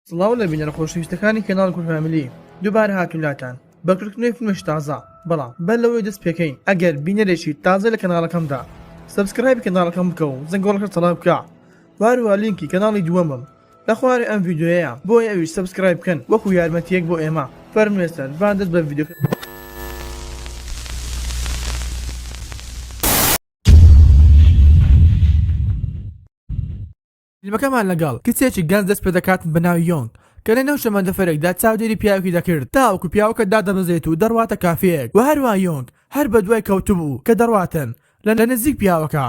سڵاو لە بینەرە خۆشەویستەکانی کەناڵ کورد فامیلی دووبارە هاتوولاتان بەکردنەوەی فیلمش تازە بەڵام بەر لەوەی دەست پێکەین ئەگەر بینەرێکی تازە لە کەناڵەکەمدا سبسکرایب کەناڵەکەم بکە و زەنگۆڵەکە تەڵاب بکە واروها لینکی کەناڵی دووەمم لە خوارێ ئەم ڤیدیۆیە بۆی ئەویش سبسکرایب بکەن وەکو یارمەتیەک بۆ ئێمە فەرمێستەر با دەست بە ڤیدیۆ فیلمەکەمان لەگەڵ کچێکی گەنج دەست پێ دەکاتن بە ناوی یۆنگ کە لە نێو شەمەندەفەرێکدا چاودێری پیاوێکی دەکرد تاوەکو پیاوەکە دادەبەزێت و دەڕواتە کافەیەک و هەروە یۆنگ هەر بە دوای کەوتبوو کە دەڕواتن لە نزیک پیاوەکە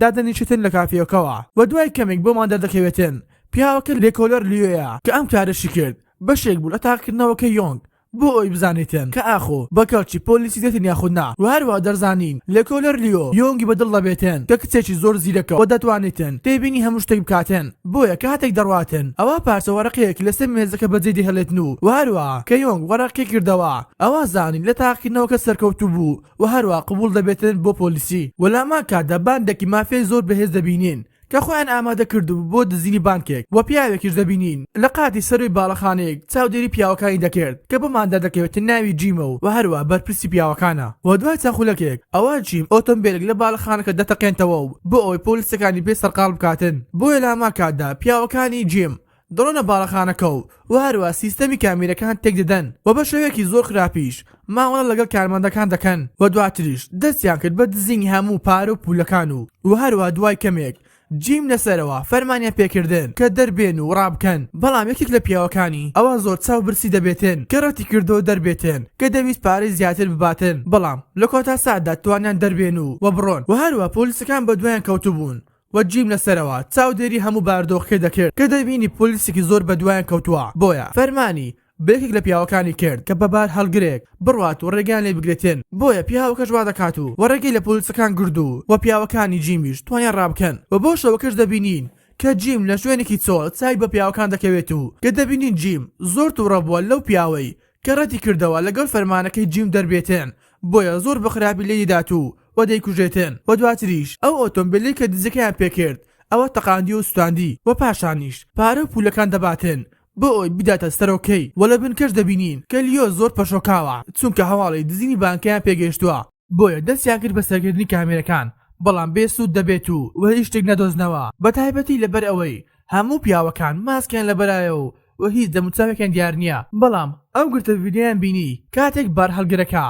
دادەنیشتن لە کافەیەکەوە و دوای کەمێک بۆمان دەردەکەوێتن پیاوەکە لێکۆلەر لیۆیە کە ئەم کارەشی کرد بەشێک بوو لە تاقیکردنەوەکە یۆنگ بۆ ئەوی بزانێتن کە ئاخۆ بەکەڵکی پۆلیسی دێتن یاخودنا و هەروە دەرزانین لێکۆلەر لیۆ یۆنگی بەدڵ دەبێتن کە کچێکی زۆر زیرەکە و دەتوانێتن تێبینی هەموو شتێک بکاتن بۆیە کاتێک دەڕواتن ئەوە پارچە وەرەقەیەک لەسەر مێزەکە بەجێ دەهێڵێتن و هەروە کە یۆنگ وەرەقی کردەوە ئەوە زانین لە تاقیکردنەوەکە سەرکەوتوو بوو و هەروە قبول دەبێتن بۆ پۆلیسی و لامان کاتدا باندێکی مافیای زۆر بەهێز دەبینین کە خۆیان ئامادە کردبوو بۆ دزینی بانکێک و پیاوێکیش دەبینین لە قاتی سەروی باڵەخانەیەک چاودێری پیاوەکانی دەکرد کە بۆماندا دەکەوێتن ناوی جیمە و هەروە بەرپرسی پیاوەکانە و دوای چەند خولەکێک ئەوە جیم ئۆتۆمبیلێک لە باڵەخانەکە دەتەقێنتەوە و بۆ ئەوەی پۆلیسەکانی بێ سەرقاڵ بکاتن بۆیە لامان کاتدا پیاوەکانی جیم دڕۆنە باڵەخانەکە و هەروە سیستەمی کامیرەکان تێک دەدەن و بە شێوەیەکی زۆر خراپیش ماوەڵە لەگەڵ کارمەندەکان دەکەن و دواتریش دەستیان کرد بە دزینی هەموو پارە و پولەکان و هەروە دوای کەمێک جیم لەسەرەوە فەرمانیان پێکردن کە دەربێن و ڕابکەن بەڵام یەکێک لە پیاوەکانی ئەوە زۆر چاو برسی دەبێتن کە ڕەتی کردەوە دەربێتن کە دەویست پارەی زیاتر بباتن بەڵام لە کۆتا سادا توانیان دەربێن و بڕۆن و هەروە پۆلیسەکان بە دوایان کەوتبوون و جیم لەسەرەوە چاودێری هەموو باردۆخەکە دەکرد کە دەبینی پۆلیسێکی زۆر بە دوایان کەوتووە بۆیە فەرمانی بەیەکێک لە پیاوەکانی کرد کە بەبار هەڵگرێک بڕوات و ڕێگەیان لێ بگرێتن بۆیە پیاوەکەش وا دەکات و وەڕێگەی لە پۆلیسەکان گردو و پیاوەکانی جیمیش توانیان ڕابکەن و بۆ شەوەکەش دەبینین کە جیم لە شوێنێکی چۆڵ چای بە پیاوەکان دەکەوێت و کە دەبینین جیم زۆر تووڕە بووە لەو پیاوەی کە ڕەتی کردەوە لەگەڵ فەرمانەکەی جیم دەربێتن بۆیە زۆر بە خراپی لێی داتوو و دەیکوژێتن و دواتریش ئەو ئۆتۆمبیلی کە دزەکەیان پێکرد ئەوە تەقاندی و سوتاندی و پاشانیش پارە و پولەکان دەباتن بۆ ئەوی بداتە سەرۆکەی و لە بنکەش دەبینین کە لیۆ زۆر پەشۆکاوە چونکە هەواڵی دزینی بانکیان پێگەیشتووە بۆیە دەستیان کرد بە سەرکردنی کامێرەکان بەڵام بێسوود دەبێت و هیچ شتێک نەدۆزنەوە بە تایبەتی لەبەر ئەوەی هەموو پیاوەکان ماسکیان لەبەرایەوە و هیچ دەموچاوێکیان دیار نییە بەڵام ئەو گرتە ڤیدیۆیان بینی کاتێک بار هەڵگرەکە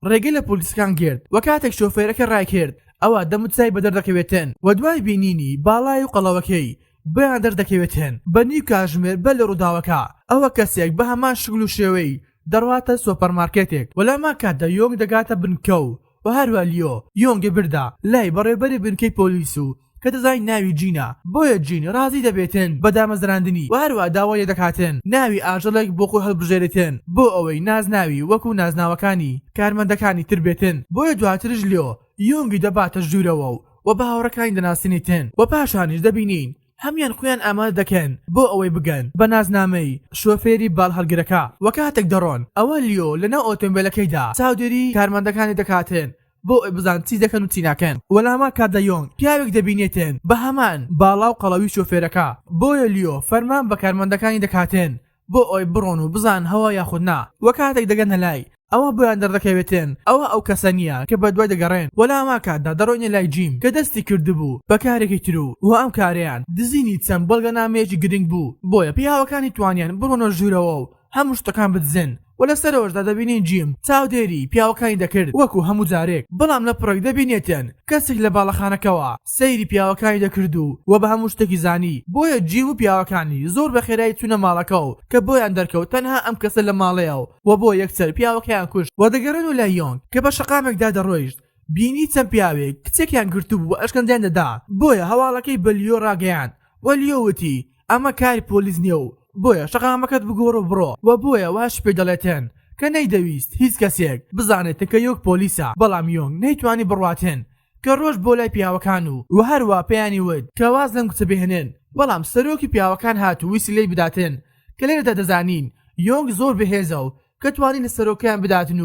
ڕێگەی لە پۆلیسەکان گرت و کاتێک شۆفێرەکە ڕایکرد ئەوە دەموچای بەدەردەکەوێتن و دوای بینینی باڵای و قەڵەوەکەی بەیان دەردەکەوێتن بە نیو کاژمێر بە لە ڕووداوەکە ئەوە کەسێک بە هەمان شکل و شێوەی دەڕواتە سۆپەرمارکێتێک وەلاما کاتدا یۆنگ دەگاتە بنکە و هەروە لیۆ یۆنگی بردا لای بەڕێبەری بنکەی پۆلیس و کە دەزای ناوی جینە بۆیە جین ڕازی دەبێتن بە دامەزراندنی و هەروە داوای دەکاتن ناوی ئاژەڵێک بۆ خۆی هەڵبژێرێتن بۆ ئەوەی نازناوی وەکو نازناوەکانی کارمەندەکانی تر بێتن بۆیە دواترش لیۆ یۆنگی دەباتە ژوورەوە و بە هاوڕەکانی دەناسێنیتن و پاشانیش دەبینین هەمیان خۆیان ئامادە دەکەن بۆ ئەوەی بگەن بە نازنامەی شۆفێری باڵ هەڵگرەکە و کاتێک دەڕۆن ئەوە لیۆ لەناو ئۆتۆمبیلەکەیدا چاودێری کارمەندەکانی دەکاتن بۆ ئەوی بزان چی دەکەن و چی ناکەن وەلاما کاتدا یۆنگ پیاوێک دەبینێتن بە هەمان باڵا و قەڵەوی شۆفێرەکە بۆیە لیۆ فەرمان بە کارمەندەکانی دەکاتن بۆ ئەوی بڕۆن و بزان هەوا یاخودنا و کاتێک دەگەنە لای ئەوە بۆیان دەردەکەوێتن ئەوە ئەو کەسە نییە کە بە دوای دەگەڕێن وەلاما کاتدا دەڕۆینە لای جیم کە دەستی کردبوو بە کارێکی تر و ئەم کاریان دزینی چەند بەڵگەنامەیەکی گرنگ بوو بۆیە پیاوەکانی توانیان بڕۆنە ژوورەوە و هەموو شتەکان بدزن و لەسەرەوەشدا دەبینین جیم چاودێری پیاوەکانی دەکرد وەکو هەموو جارێک بەڵام لە پڕێک دەبینێتن کەسێک لە باڵەخانەکەەوە سەیری پیاوەکانی دەکرد و بە هەموو شتێکی زانی بۆیە جیم و پیاوەکانی زۆر بە خێرایی چوونە ماڵەکە و کە بۆیان دەرکەوت تەنها ئەم کەسە لە ماڵەیە و بۆ یەکسەر پیاوەکەیان کوشت و دەگەڕێن و لای یۆنگ کە بە شەقامێکدا دەڕۆیشت بینی چەند پیاوێک کچێکیان گرتوبوو بە ئەشکەندیان دەدا بۆیە هەواڵەکەی بە لیۆ ڕاگەیاند و لیۆ وتی ئەمە کاری پۆلیس نییە و بۆیە شەقامەکەت بگۆڕە بڕۆ و بۆیە واش پێ دەڵێتن کە نەیدەویست هیچ کەسێک بزانێت کە یۆک پۆلیسە بەڵام یۆنگ نەیتوانی بڕواتن کە ڕۆژ بۆ لای پیاوەکان و هەروە پێیانی ود کە واز لەم کچە بهێنن بەڵام سەرۆکی پیاوەکان هات و ویسی لێی بداتن کە لێرەدا دەزانین یۆنگ زۆر بەهێزە و کە توانین لە سەرۆکیان بداتن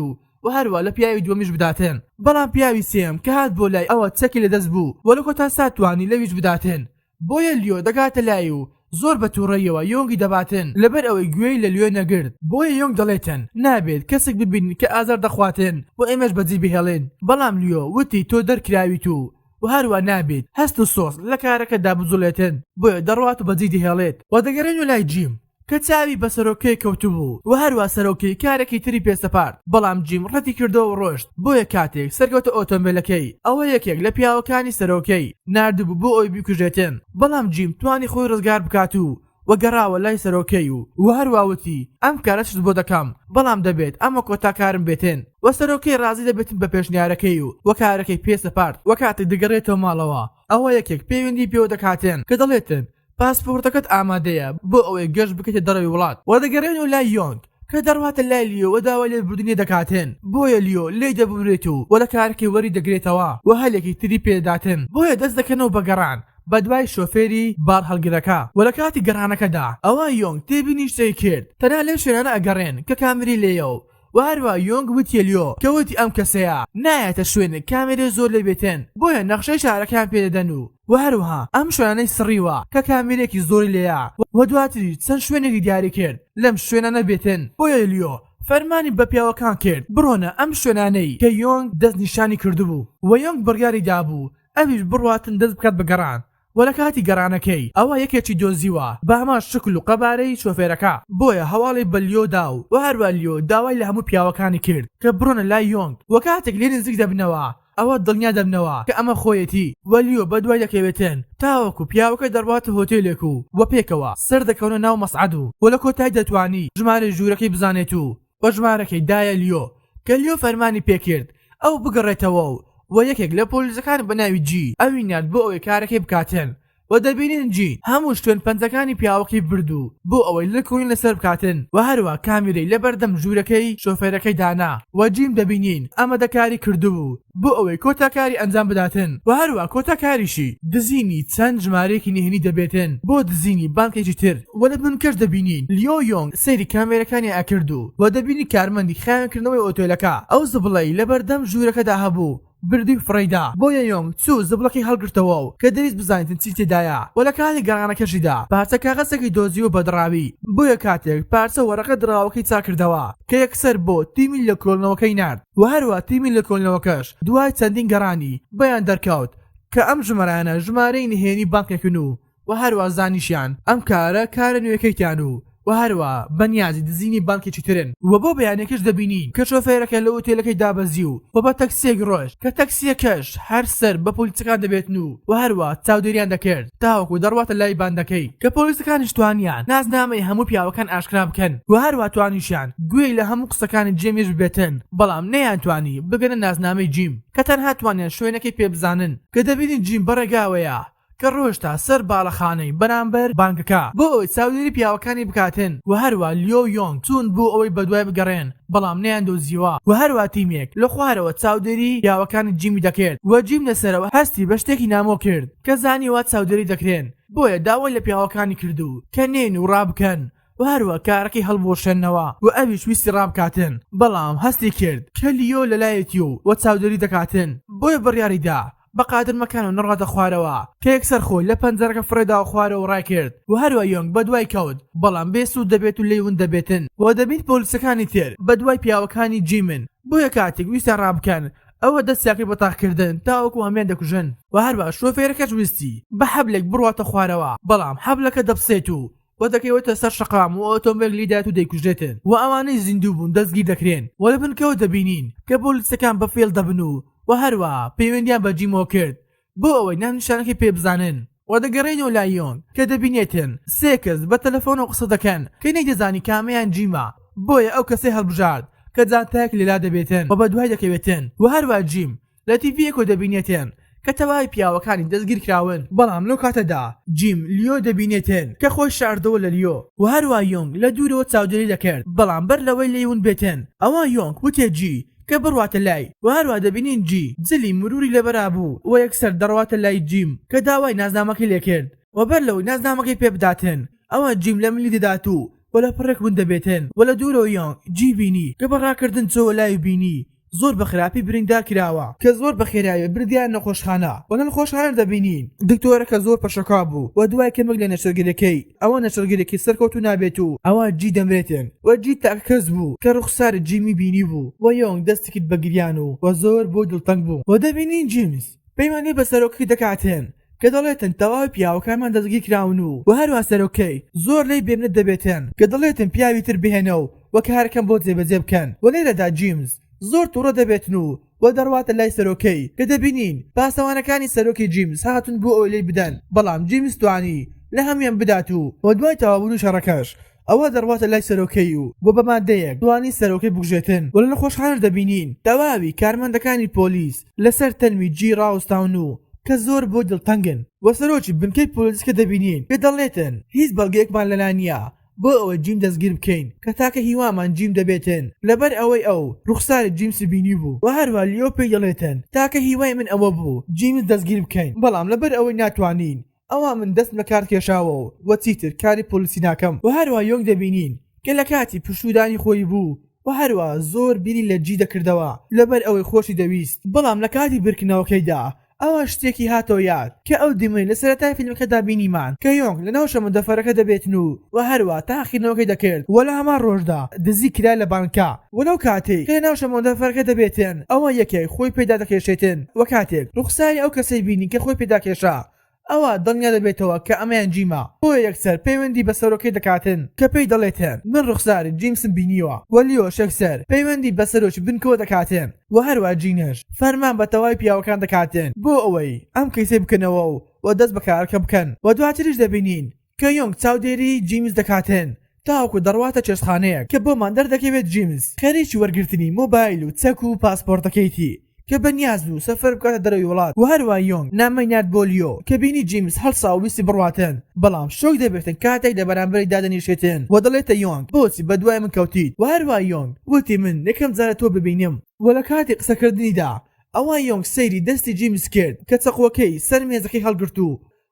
و هەروە لە پیاوی دووەمیش بداتن بەڵام پیاوی سێم کە هات بۆ لای ئەوە چەکی لەدەست بوو وە لە کۆتا ساتوانی لەویش بداتن بۆیە لیۆ دەگاتە لای و زۆر بە تووڕەیەوە یۆنگی دەباتن لەبەر ئەوەی گوێی لە لێ نەگرت بۆیە یۆنگ دەڵێتن نابێت کەسێک ببین کە ئازار دەخواتن و ئێمەش بەجێ بهێڵێن بەڵام لیۆ وتی تۆ دەرکراویت و هەروە نابێت هەست و سۆس لە کارەکەدا بجوڵێتن بۆیە دەڕوات و بەجێ دەهێڵێت و دەگەڕێن و لای جیم کە چاوی بە سەرۆکەی کەوتبوو و هەروە سەرۆکەی کارێکی تری پێسەپارد بەڵام جیم ڕەتی کردەوە و ڕۆشت بۆیە کاتێک سەرکەوتە ئۆتۆمبیلەکەی ئەوە یەکێک لە پیاوەکانی سەرۆکەی نردبوو بۆ ئەوی بیکوژێتن بەڵام جیم توانی خۆی ڕزگار بکات و وەگەڕاوە لای سەرۆکەی و هەروەوتی ئەم کارە چت بۆ دەکەم بەڵام دەبێت ئەمە کۆتاکارم بێتن و سەرۆکەی ڕازی دەبێتن بە پێشنیارەکەی و کارەکەی پێسەپارد و کاتێک دەگەڕێتەوە ماڵەوە ئەوە یەکێک پەیوەندی پێوە دەکاتێن کە دەڵێتن پاسپۆرتەکەت ئامادەیە بۆ ئەوەی گەشت بکەیتە دەڕەوی وڵات و دەگەڕێن و لای یۆنگ کە دەڕواتە لای لیۆ و داوای لێبوردنی دەکاتێن بۆیە لیۆ لێی دەبورێت و لە کارێکی وەری دەگرێتەوە و هەلێکی تری پێداتن بۆیە دەست دەکەنەوە بە گەڕان بە دوای شۆفێری بار هەڵگرەکە و لە کاتی گەڕانەکەدا ئەوە یۆنگ تێبینی شتێک کرد تەنها لەم شوێنانە ئەگەڕێن کە کامری لێیە و هەروە یۆنگ وتیە لیۆ کەوتی ئەم کەسەیە نایەتە شوێنێک کامێرە زۆر لێ بێتن بۆیە نەخشەی شارەکان پێدەدەن و هەروها ئەم شوێنانەی سڕیوە کە کامێرێکی زۆری لێیە و دواتری چەند شوێنێکی دیاری کرد لەم شوێنانە بێتن بۆیە لیۆ فەرمانی بە پیاوەکان کرد بڕۆنە ئەم شوێنانەی کە یۆنگ دەست نیشانی کردبوو و یۆنگ بڕیاری دابوو ئەویش بڕواتن دەست بکات بە گەڕان و لە کاتی گەڕانەکەی ئەوە یەکێکی دۆزیوە بە هەمان شکل و قەبارەی شۆفێرەکە بۆیە هەواڵی بە لیۆدا و هەروە لیۆ داوای لە هەموو پیاوەکانی کرد کە بڕۆنە لای یۆنگ و کاتێک لێ نزیک دەبنەوە ئەوە دڵنیا دەبنەوە کە ئەمە خۆیەتی و لیۆ بە دوای دەکەوێتن تاوەکو پیاوەکە دەڕواتە هۆتێلێک و پێکەوە سەر دەکەونە ناو مەسعەد و لە کۆتای دەتوانی ژمارە ژوورەکەی بزانێت و ژمارەکەی دایە لیۆ کە لیۆ فەرمانی پێکرد ئەو بگەڕێتەوە و یەکێک لە پۆلیسەکان بە ناوی جی ئەوینات بۆ ئەوەی کارەکەی بکاتێن و دەبینین جین هەموو شوێن پەنجەکانی پیاوەکەی بردو بۆ ئەوەی لەکوین لەسەر بکاتن و هەروە کامیرەی لەبەردەم ژوورەکەی شۆفێرەکەی دانا و جیم دەبینین ئەمە دەکاری کردبوو بۆ ئەوەی کۆتاکاری ئەنجام بداتن و هەروە کۆتاکاریشی دزینی چەند ژمارەیەکی نهێنی دەبێتن بۆ دزینی بانکێکی تر و لە بنکەش دەبینین لیۆ یۆنگ سەیری کامێرەکانی ئاکردو و دەبینی کارمەندی خاوێنکردنەوەی ئۆتۆلەکە ئەو زبڵەی لەبەردەم ژوورەکەدا هەبوو بردی فڕیدا بۆیە یۆنگ چوو زبڵەکەی هەڵگرتەوە و کە دەویست بزانیتن چی تێدایە و لە کاتی گەڕانەکەشیدا پارچە کاغەسێکی دۆزی و بەدراوی بۆیە کاتێک پارچە وەرەقە دراوەکەی چاکردەوە کە یەکسەر بۆ تیمی لە کۆڵنەوەکەی نرد و هەروە تیمی لە کۆڵنەوەکەش دوای چەندین گەڕانی بەیان دەرکەوت کە ئەم ژمارانە ژمارەی نهێنی بانکێکن و هەروە زانیشیان ئەم کارە نوێەکەیتیان و هەروە بەنیازی دزینی بانکێکی ترن و بۆ بەیانێکش دەبینین کە شۆفێرەکە لە ئۆتێلەکەی دابەزی و بە تەکسیەک ڕۆژ کە تەکسیەکەش هەر سەر بە پۆلیسەکان دەبێتن و هەروە چاودێریان دەکرد تاوەکو دەڕواتە لای بانکەکەی کە پۆلیسەکانیش توانیان نازنامەی هەموو پیاوەکان ئاشکرا بکەن و هەروە توانیشیان گوێی لە هەموو قسەکانی جێمیش ببێتن بەڵام نەیانتوانی بگەنە نازنامەی جیم کە تەنها توانیان شوێنەکەی پێبزانن کە دەبینین جیم بەڕێگاوەیە کە ڕۆژتا سەر باڵەخانەی بەرامبەر بانکەکە بۆ ئەوی چاودێری پیاوەکانی بکاتن و هەروە لیۆ یۆنگ چوون بۆ ئەوەی بەدوای بگەڕێن بەڵام نەیاندۆزیوە و هەروە تیمێک لە خوارەوە چاودێری پیاوەکانی جیمی دەکرد و جیم لەسەرەوە هەستی بە شتێکی نامۆ کرد کە زانیوە چاودێری دەکرێن بۆیە داوای لە پیاوەکانی کردو کە نێن و ڕابکەن و هەروە کارەکەی هەڵبۆشێنەوە و ئەویش ویستی ڕابکاتن بەڵام هەستی کرد کە لیۆ لەلایەتی و چاودێری دەکاتن بۆیە بڕیاریدا بەقادر مەکان و نڕاتە خوارەوە کە یەکسەر خۆی لە پەنجەرەکە فڕێدا و خوارەوە ڕای کرد و هەروە یۆنگ بە دوای کەوت بەڵام بێسوود دەبێت و لێون دەبێتن و دەبیت پۆلیسەکانی تر بە دوای پیاوەکانی جیمن بۆیە کاتێک ویستیان ڕابکەن ئەوە دەستیاکەی بە تاقکردن تاوەکو هەمیان دەکوژن و هەروە شۆفێرەکەش ویستی بە حەبلێک بڕواتە خوارەوە بەڵام حەبلەکە دەبسێت و دەکەوێتە سەر شەقام و ئۆتۆمبیل لیدات و دەیکوژێتن و ئەوانەی زیندوو بوون دەستگیر دەکرێن و لە بنکەوە دەبینین کە پۆلیسەکان بە فێڵ دەبن و هەروە پەیوەندیان بە جیمەوە کرد بۆ ئەوەی نامنیشانەکەی پێ بزانن و دەگەڕێنەوە لای یۆنگ کە دەبینێتن سێ کەس بە تەلەفۆنەوە قسە دەکەن کە نەیدەزانی کامیان جیمە بۆیە ئەو کەسەی هەڵبژارد کە جانتایەک لێلا دەبێتن و بە دوای دەکەوێتن و هەروە جیم لە تیڤیەکۆ دەبینێتن کە تەواوی پیاوەکانی دەستگیر کراون بەڵام لەو کاتەدا جیم لیۆ دەبینێتن کە خۆی شاردەوە لە لیۆ و هەروە یۆنگ لە دوورەوە چاودێری دەکرد بەڵام بەر لەوەی لێون بێتن ئەوە یۆنگ وتێ جی کە بڕواتە لای و هەروە دەبینین جی جلی مروری لەبەرا بوو و یەکسەر دەڕواتە لای جیم کە داوای نازنامەکەی لێکرد و بەر لەوەی نازنامەکەی پێ بداتن ئەوە جیم لە ملی دەدات و لە پڕێک ون دەبێتن و لە دوورەوە یۆنگ جی بینی کە بەڕاکردن چۆوە لای بینی زۆر بە خراپی بریندار کراوە کە زۆر بە خێرایی بردیان نەخۆشخانە و لە نەخۆشخانە دەبینین دکتۆرەکە زۆر پەشەکا بوو و دوای کەمێک لە نەشرگیرەکەی ئەوە نەشرگیرێکی سەرکەوتو نابێت و ئەوە جی دەمرێتن و جی تاکەس بوو کە ڕوخسار جیمی بینی بوو و یۆنگ دەستێکت بەگریان و زۆر بۆ دڵتەنگ بوو و دەبینین جیمز پەیمانی بە سەرۆکی دەکاتێن کە دەڵێتن تەواوی پیاوەکانمان دەستگیر کراون و هەروە سەرۆکەی زۆر لی بێمنت دەبێتن کە دەڵێتن پیاوی تر بهێنەوە و کارەکەم بۆ جێبەجێ بکەن و لێرەدا جیمز زۆر تووڕە دەبێتن و دەڕواتە لای سەرۆکەی کە دەبینین پاسەوانەکانی سەرۆکی جیمز هاتون بۆ ئەوی لێی بدەن بەڵام جیمز توانی لە هەمیان بدات و دوای تەوابوون شەڕەکەش ئەوە دەڕواتە لای سەرۆکەی و بۆ بەمادەیەک توانی سەرۆکەی بگژێتن و لە نەخۆشخانەش دەبینین تەواوی کارمەندەکانی پۆلیس لەسەر تەنمی جی ڕاوستاون و کە زۆر بۆ دڵتەنگن و سەرۆکی بنکەی پۆلیسکە دەبینین کە دەڵێتن هیچ بەڵگەیەکمان لەلا نییە بۆ ئەوە جیم دەستگیر بکەین کە تاکە هیوامان جیم دەبێتن لەبەر ئەوەی ئەو ڕوخساری جیمسی بینی بوو و هەروە لیۆ پێی دەڵێتن تاکە هیوای من ئەوە بوو جیمز دەستگیر بکەین بەڵام لەبەر ئەوەی ناتوانین ئەوە من دەست لە کار کێشاوە و چیتر کاری پۆلیسی ناکەم و هەروە یۆنگ دەبینین کە لە کاتی پشودانی خۆی بوو و هەروە زۆر بیری لە جی دەکردەوە لەبەر ئەوەی خۆشی دەویست بەڵام لە کاتی برکردنەوەکەیدا ئەوە شتێکی هاتۆ یاد کە ئەو دیمەی لە سەرەتای فیلمەکەدا بینیمان کە یۆنگ لە ناو شەمەندەفەرەکە دەبێتن و هەروە تاقیینەوەکەی دەکرد و لە هەمان ڕۆژدا دزی کرا لە بانکە وەلەو کاتێک کە ناو شەمەندەفەرەکە دەبێتن ئەوە یەکێک خۆی پێدا دەکێشێتن و کاتێک ڕوخساری ئەو کەسەی بینی کە خۆی پێدا کێشا ئەوە دڵنیا دەبێتەوە کە ئەمەیان جیمە بۆ یەکسەر پەیوەندی بە سەرۆکەی دەکاتن کە پێی دەڵێتن من ڕوخساری جیمسم بینیوە وەلیۆ شەکسەر پەیوەندی بە سەرۆکی بنکەوە دەکاتن و هەروە جینەش فەرمان بە تەواوی پیاوەکان دەکاتن بۆ ئەوەی ئەم کەیسەی بکەنەوە و دەست بەکارەکە بکەن و دواتریش دەبینین کە یۆنگ چاودێری جیمز دەکاتن تاوەکو دەڕواتە چێشتخانەیەک کە بۆمان دەردەکەوێت جیمز خەریکی وەرگرتنی مۆبایل و چەک و پاسپۆرتەکەیتی کە بەنیاز بوو سەفەر بکاتە دەرەوەی وڵات و هەروە یۆنگ نامەی نات بۆ لیۆ کە بینی جیمز هەڵسا و ویستی بڕواتن بەڵام شۆک دەبێتن کاتێک لە بەرامبەری دادەنیشێتن و دەڵێتە یۆنگ بۆچی بەدوای من کەوتیت و هەروە یۆنگ وتی من یەکەم جارە تۆ ببینیم و لە کاتی قسەکردنیدا ئەوە یۆنگ سەیری دەستی جیمز کرد کە چەقوەکەی سەر مێزەکەی هەڵگرت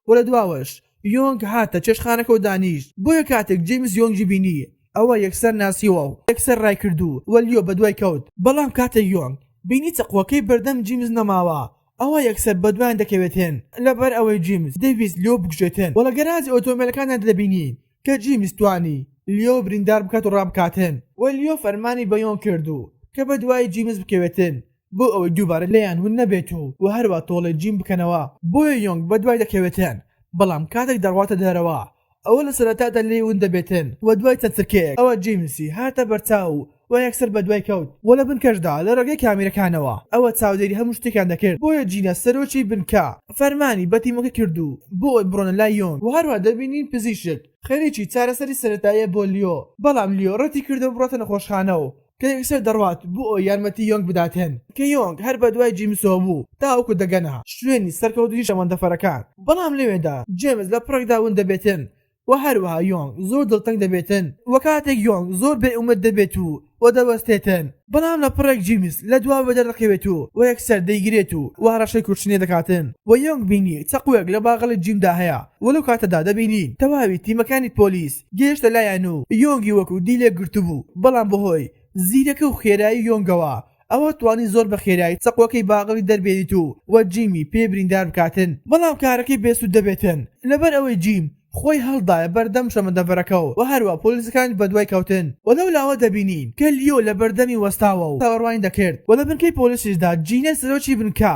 و لە دواوەش یۆنگ هاتە چێشتخانەکە و دانیشت بۆیە کاتێک جیمز یۆنگی بینی ئەوە یەکسەر ناسیوە و یەکسەر ڕای کردو و لیۆ بەدوای کەوت بەڵام کاتێک یۆنگ بینی چەقوەکەی بەردەم جیمز نەماوە ئەوە یەکسەر بەدوایان دەکەوێتێن لەبەر ئەوەی جیمز دەویست لیۆ بگژێتن و لە گەراجی ئۆتۆمبیلەکانیان دەبینین کە جیمز توانی لیۆ بریندار بکات و ڕابکاتن و لیۆ فەرمانی بە یۆنگ کردو کە بەدوای جیمز بکەوێتن بۆ ئەوەی دووبارە لێیان ون نەبێت و هەروە تۆڵی جیم بکەنەوە بۆیە یۆنگ بەدوای دەکەوێتن بەڵام کاتێک دەڕواتە دەرەوە ئەوە لە سەرەتادا لێی ون دەبێتن و دوای چەترکەیەک ئەوە جیمسی هاتە بەرچاو و یەکسەر بەدوای کەوت و لە بنکەشدا لە ڕێگەی کامێرەکانەوە ئەوە چاودێری هەموو شتێکیان دەکرد بۆیە جینە سەرۆکی بنکە فەرمانی بەتیمەکە کردو بۆ ئەوی بڕۆنە لای یۆنگ و هەروە دەبینین پزیشک خەریکی چارەسەری سەرەتاییە بۆ لیۆ بەڵام لیۆ ڕەتی کردو بڕاتە نەخۆشخانەوە کە یەکسەر دەڕوات بۆ ئەوی یارمەتی یۆنگ بداتێن کە یۆنگ هەر بەدوای جیمسەوە بوو تاوەکو دەگەنە شوێنی سەرکەوتنی شەمەندەفەرەکان بەڵام لەوێدا جیمز لە پڕێکدا ون دەبێتن و هەروەها یۆنگ زۆر دڵتەنگ دەبێتن و کاتێک یۆنگ زۆر بێئومێد دەبێت و دەوەستێتن بەڵام لە پڕێک جیمز لە دواوە بەدەردەکەوێت و یەکسەر دەیگرێت و هەڕەشەی کوشتنێ دەکاتن و یۆنگ بینی چەقوێک لە باغەڵی جیمدا هەیە وەلەو کاتەدا دەبینین تەواوی تیمەکانی پۆلیس گەیشتە لایەن و یۆنگی وەکو دیلێک گرتبوو بەڵام بەهۆی زیرەکە و خێرایی یۆنگەوە ئەوە توانی زۆر بە خێرایی چەقوەکەی باغڵی دەربێنیت و جیمی پێ بریندار بکاتن بەڵام کارەکەی بێسوود دەبێتن لەبەر ئەوەی جیم خۆی هەڵدایە بەردەم شەمەندەفەرەکەەوە و هەروە پۆلیسەکانی بەدوای کەوتن و لەولاوە دەبینین کە لیۆ لە بەردەمی وەستاوە و تاوەڕوانی دەکرد و لە بنکەی پۆلیسیشدا جینە سەرۆکی بنکە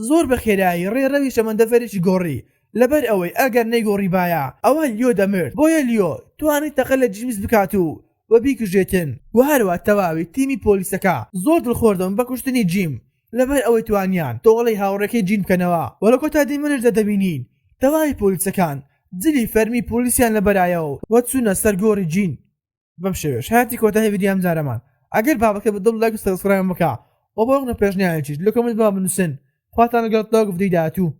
زۆر بە خێرایی ڕێڕەوی شەمەندەفەرێکی گۆڕی لەبەر ئەوەی ئەگەر نەیگۆڕی باە ئەوە لیۆ دەمرد بۆیە لیۆ توانێت تەقە لە جیمز بکات و بیکوژێتن و هەروە تەواوی تیمی پۆلیسەکە زۆر دڵخۆردەون بە کوشتنی جیم لەبەر ئەوەی توانیان تۆڵەی هاوڕێکەی جین بکەنەوە و لە کۆتا دیمەنشدا دەبینین تەواوی پۆلیسەکان جلی فەرمی پۆلیسیان لەبەرایەوە و چوونە سەرگۆڕی جین بەم شێوەش هاتی کۆتایی ڤیدیۆم جارەمان ئەگەر بابەکە بەدڵ لایک و سەبسکرایب بکە و بۆ ئەوە پێشنیارێکیش لە کۆمنت با بنووسن خواتان لەگەڵ تاگفتەی داهاتوو